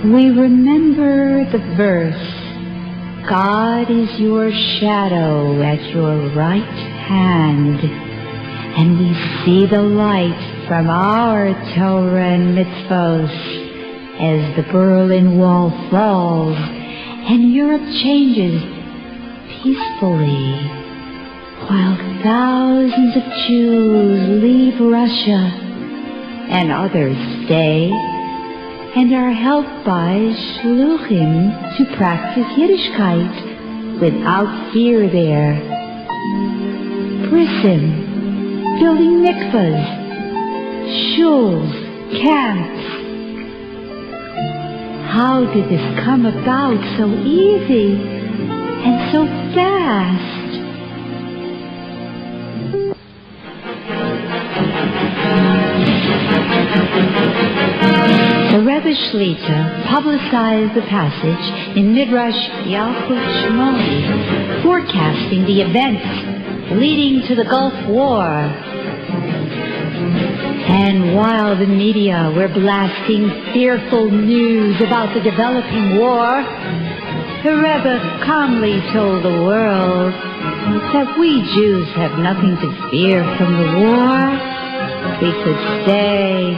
we remember the verse, God is your shadow at your right hand, and we see the light from our Torah and mitzvos as the Berlin Wall falls and Europe changes peacefully, while thousands of Jews leave Russia and others stay and are helped by shluchim to practice Yiddishkeit without fear there. Brisim, building mikvahs, shuls, camps. How did this come about so easy and so fast? The Rebbe Shlita publicized the passage in Midrash Yalkut Shmoni, forecasting the events leading to the Gulf War. And while the media were blasting fearful news about the developing war, the Rebbe calmly told the world that we Jews have nothing to fear from the war. We could stay,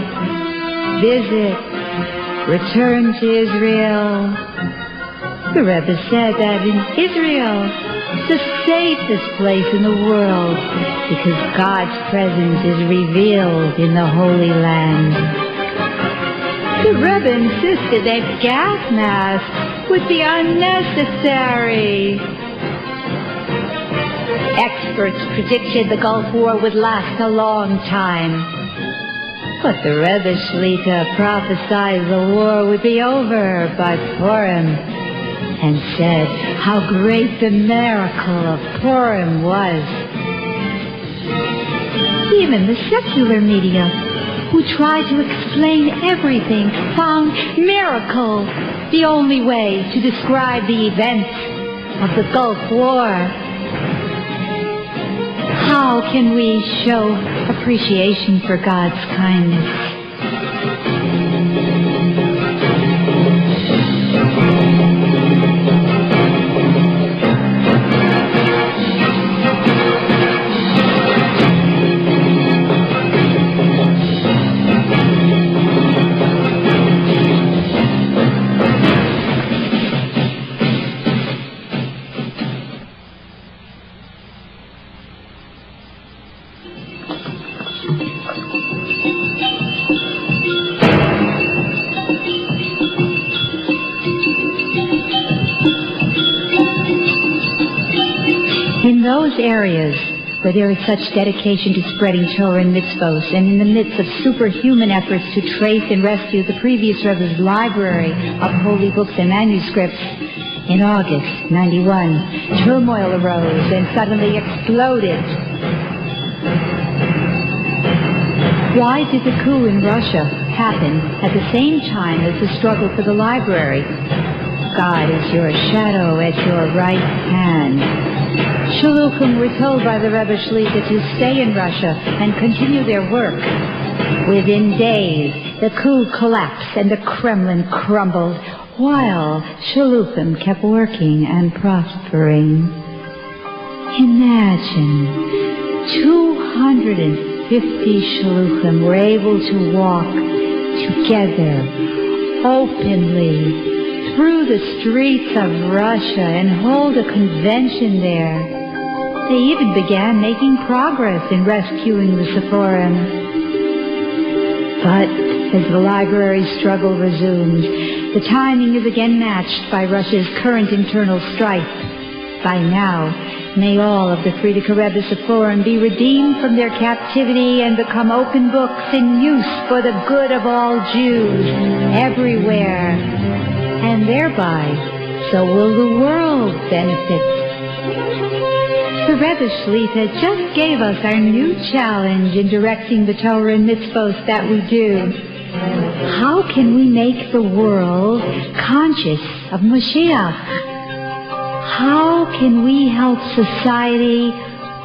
visit, return to Israel. The Rebbe said that in Israel, the safest place in the world, because God's presence is revealed in the Holy Land. The Rebbe insisted that gas masks would be unnecessary. Experts predicted the Gulf War would last a long time. But the Rebbe Shlita prophesied the war would be over by Purim and said how great the miracle of Purim was. Even the secular media, who tried to explain everything, found miracle the only way to describe the events of the Gulf War. How can we show appreciation for God's kindness? In those areas where there is such dedication to spreading Torah and mitzvos, and in the midst of superhuman efforts to trace and rescue the previous Rebbe's library of holy books and manuscripts, in August 91, turmoil arose and suddenly exploded. Why did the coup in Russia happen at the same time as the struggle for the library? God is your shadow at your right hand. Shluchim were told by the Rebbe Shlita to stay in Russia and continue their work. Within days, the coup collapsed and the Kremlin crumbled, while Shluchim kept working and prospering. Imagine 250 Shluchim were able to walk together, openly, through the streets of Russia and hold a convention there. They even began making progress in rescuing the Sephorim. But as the library struggle resumes, the timing is again matched by Russia's current internal strife. By now, may all of the Frierdiker Rebbe Sephorim be redeemed from their captivity and become open books in use for the good of all Jews everywhere. And thereby, so will the world benefit. The Rebbe Shlita just gave us our new challenge in directing the Torah and mitzvos that we do. How can we make the world conscious of Mashiach? How can we help society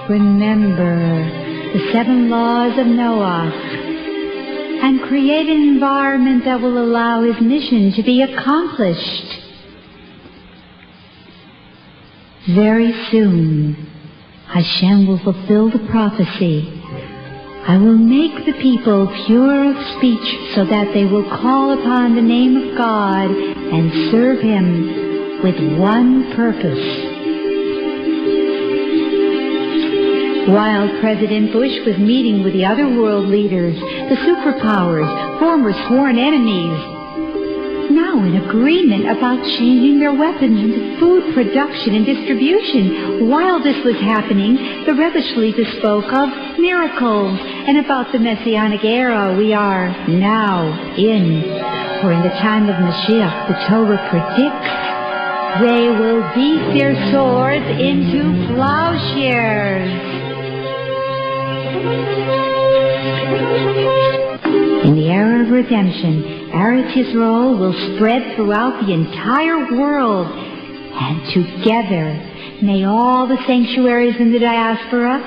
remember the 7 laws of Noah and create an environment that will allow his mission to be accomplished. Very soon, Hashem will fulfill the prophecy. I will make the people pure of speech so that they will call upon the name of God and serve Him with one purpose. While President Bush was meeting with the other world leaders, the superpowers, former sworn enemies, now in agreement about changing their weapons into food production and distribution. While this was happening, the Rebbe Shlita spoke of miracles and about the Messianic era we are now in. For in the time of Mashiach, the Torah predicts, they will beat their swords into plowshares. In the era of redemption, Eretz Yisrael will spread throughout the entire world, and together may all the sanctuaries in the diaspora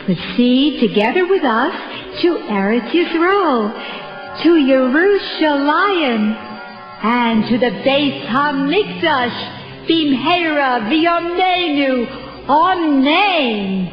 proceed together with us to Eretz Yisrael, to Yerushalayim, and to the Beis HaMikdash, Bimheira V'Yameinu, Amen.